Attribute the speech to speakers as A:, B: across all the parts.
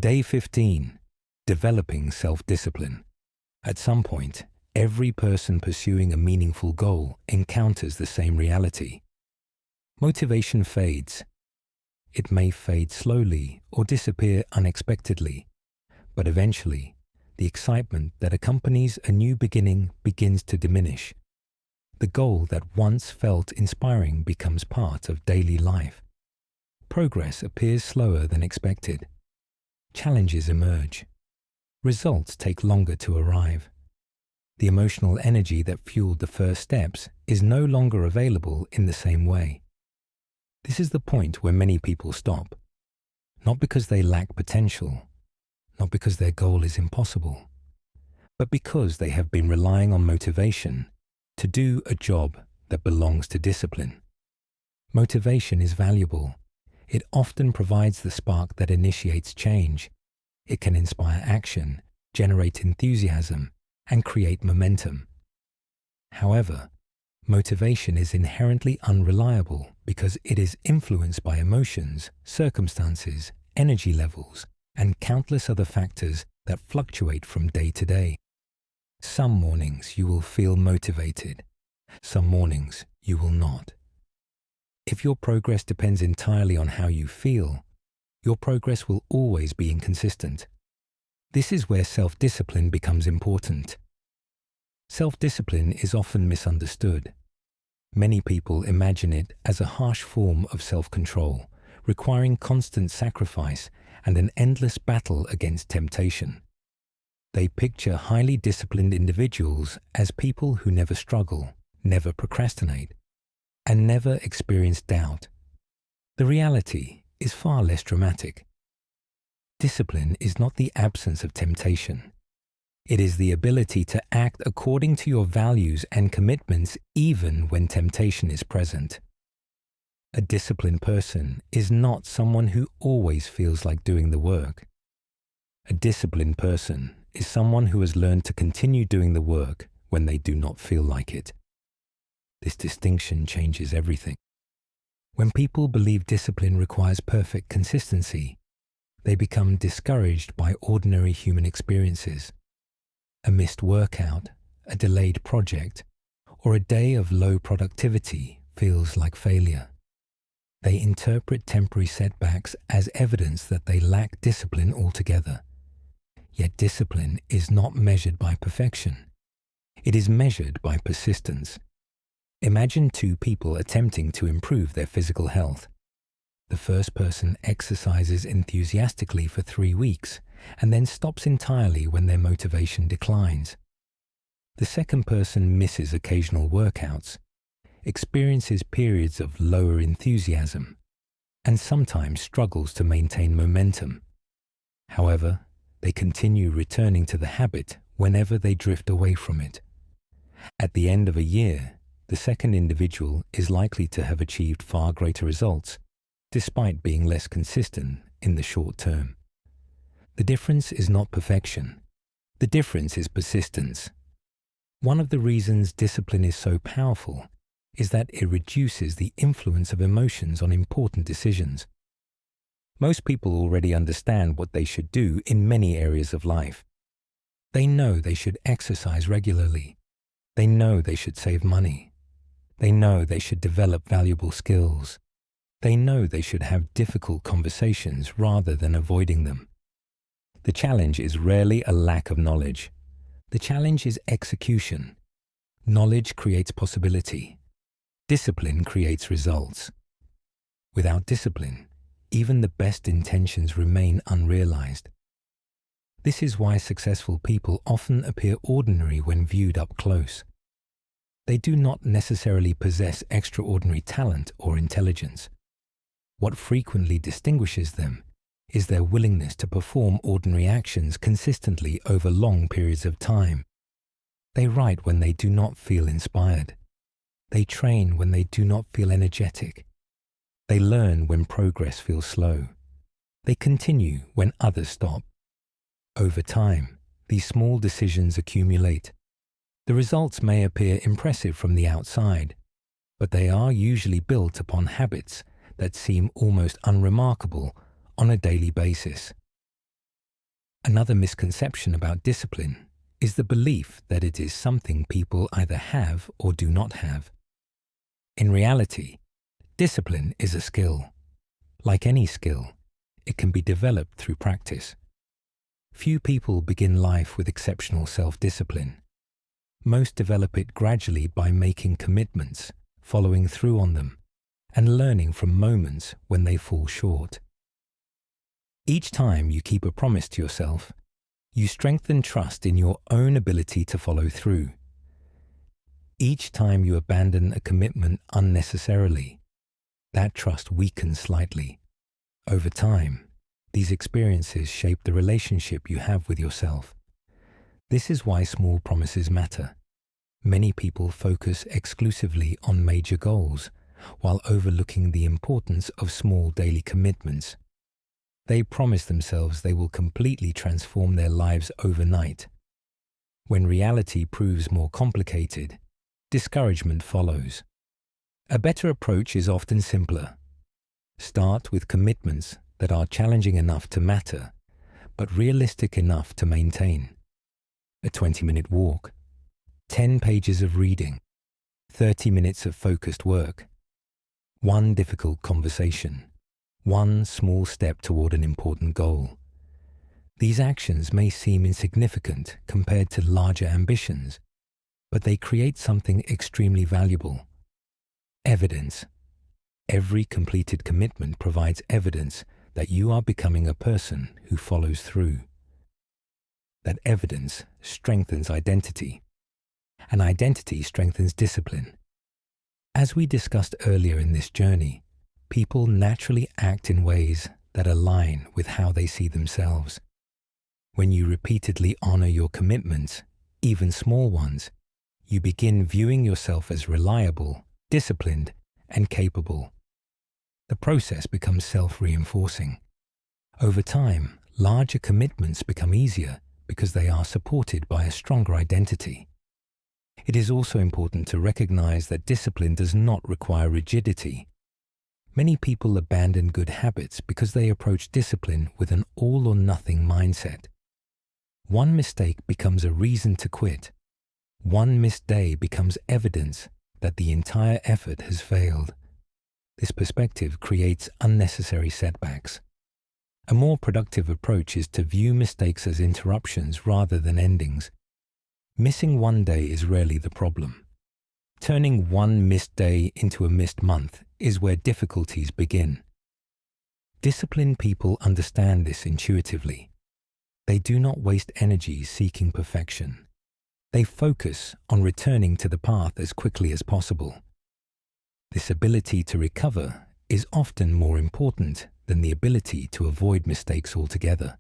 A: Day 15. Developing self-discipline. At some point, every person pursuing a meaningful goal encounters the same reality. Motivation fades. It may fade slowly or disappear unexpectedly, but eventually, the excitement that accompanies a new beginning begins to diminish. The goal that once felt inspiring becomes part of daily life. Progress appears slower than expected. Challenges emerge. Results take longer to arrive. The emotional energy that fueled the first steps is no longer available in the same way. This is the point where many people stop, not because they lack potential, not because their goal is impossible, but because they have been relying on motivation to do a job that belongs to discipline. Motivation is valuable. It often provides the spark that initiates change. It can inspire action, generate enthusiasm, and create momentum. However, motivation is inherently unreliable because it is influenced by emotions, circumstances, energy levels, and countless other factors that fluctuate from day to day. Some mornings you will feel motivated. Some mornings you will not. If your progress depends entirely on how you feel, your progress will always be inconsistent. This is where self-discipline becomes important. Self-discipline is often misunderstood. Many people imagine it as a harsh form of self-control, requiring constant sacrifice and an endless battle against temptation. They picture highly disciplined individuals as people who never struggle, never procrastinate, and never experience doubt. The reality is far less dramatic. Discipline is not the absence of temptation. It is the ability to act according to your values and commitments even when temptation is present. A disciplined person is not someone who always feels like doing the work. A disciplined person is someone who has learned to continue doing the work when they do not feel like it. This distinction changes everything. When people believe discipline requires perfect consistency, they become discouraged by ordinary human experiences. A missed workout, a delayed project, or a day of low productivity feels like failure. They interpret temporary setbacks as evidence that they lack discipline altogether. Yet discipline is not measured by perfection. It is measured by persistence. Imagine two people attempting to improve their physical health. The first person exercises enthusiastically for 3 weeks and then stops entirely when their motivation declines. The second person misses occasional workouts, experiences periods of lower enthusiasm, and sometimes struggles to maintain momentum. However, they continue returning to the habit whenever they drift away from it. At the end of a year, the second individual is likely to have achieved far greater results, despite being less consistent in the short term. The difference is not perfection. The difference is persistence. One of the reasons discipline is so powerful is that it reduces the influence of emotions on important decisions. Most people already understand what they should do in many areas of life. They know they should exercise regularly. They know they should save money. They know they should develop valuable skills. They know they should have difficult conversations rather than avoiding them. The challenge is rarely a lack of knowledge. The challenge is execution. Knowledge creates possibility. Discipline creates results. Without discipline, even the best intentions remain unrealized. This is why successful people often appear ordinary when viewed up close. They do not necessarily possess extraordinary talent or intelligence. What frequently distinguishes them is their willingness to perform ordinary actions consistently over long periods of time. They write when they do not feel inspired. They train when they do not feel energetic. They learn when progress feels slow. They continue when others stop. Over time, these small decisions accumulate. The results may appear impressive from the outside, but they are usually built upon habits that seem almost unremarkable on a daily basis. Another misconception about discipline is the belief that it is something people either have or do not have. In reality, discipline is a skill. Like any skill, it can be developed through practice. Few people begin life with exceptional self-discipline. Most develop it gradually by making commitments, following through on them, and learning from moments when they fall short. Each time you keep a promise to yourself, you strengthen trust in your own ability to follow through. Each time you abandon a commitment unnecessarily, that trust weakens slightly. Over time, these experiences shape the relationship you have with yourself. This is why small promises matter. Many people focus exclusively on major goals, while overlooking the importance of small daily commitments. They promise themselves they will completely transform their lives overnight. When reality proves more complicated, discouragement follows. A better approach is often simpler. Start with commitments that are challenging enough to matter, but realistic enough to maintain. A 20-minute walk, 10 pages of reading, 30 minutes of focused work, one difficult conversation, one small step toward an important goal. These actions may seem insignificant compared to larger ambitions, but they create something extremely valuable. Evidence. Every completed commitment provides evidence that you are becoming a person who follows through. That evidence strengthens identity, and identity strengthens discipline. As we discussed earlier in this journey, people naturally act in ways that align with how they see themselves. When you repeatedly honor your commitments, even small ones, you begin viewing yourself as reliable, disciplined, and capable. The process becomes self-reinforcing. Over time, larger commitments become easier because they are supported by a stronger identity. It is also important to recognize that discipline does not require rigidity. Many people abandon good habits because they approach discipline with an all-or-nothing mindset. One mistake becomes a reason to quit. One missed day becomes evidence that the entire effort has failed. This perspective creates unnecessary setbacks. A more productive approach is to view mistakes as interruptions rather than endings. Missing one day is rarely the problem. Turning one missed day into a missed month is where difficulties begin. Disciplined people understand this intuitively. They do not waste energy seeking perfection. They focus on returning to the path as quickly as possible. This ability to recover is often more important than the ability to avoid mistakes altogether.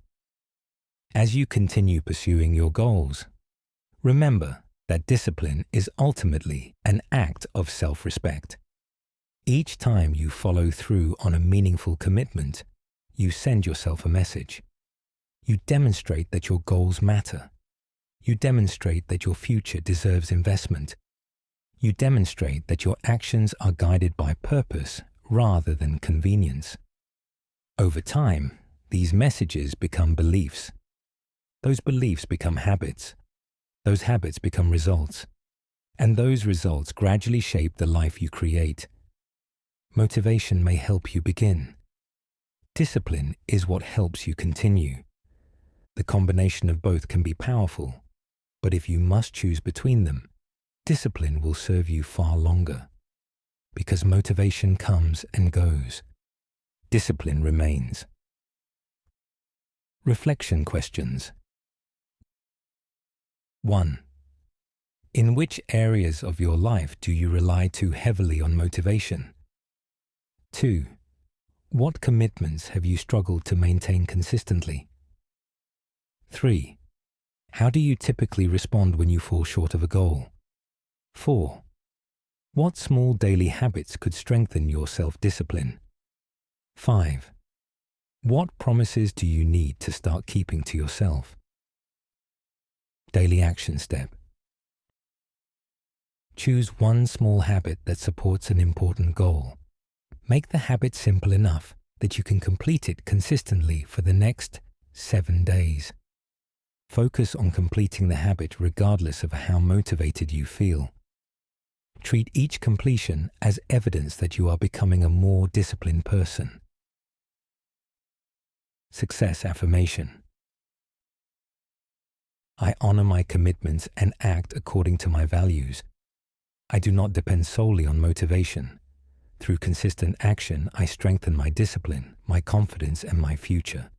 A: As you continue pursuing your goals, remember that discipline is ultimately an act of self-respect. Each time you follow through on a meaningful commitment, you send yourself a message. You demonstrate that your goals matter. You demonstrate that your future deserves investment. You demonstrate that your actions are guided by purpose rather than convenience. Over time, these messages become beliefs. Those beliefs become habits. Those habits become results. And those results gradually shape the life you create. Motivation may help you begin. Discipline is what helps you continue. The combination of both can be powerful, but if you must choose between them, discipline will serve you far longer. Because motivation comes and goes. Discipline remains. Reflection questions. 1. In which areas of your life do you rely too heavily on motivation? 2. What commitments have you struggled to maintain consistently? 3. How do you typically respond when you fall short of a goal? 4. What small daily habits could strengthen your self-discipline? 5. What promises do you need to start keeping to yourself? Daily action step. Choose one small habit that supports an important goal. Make the habit simple enough that you can complete it consistently for the next 7 days. Focus on completing the habit regardless of how motivated you feel. Treat each completion as evidence that you are becoming a more disciplined person. Success affirmation. I honor my commitments and act according to my values. I do not depend solely on motivation. Through consistent action, I strengthen my discipline, my confidence, and my future.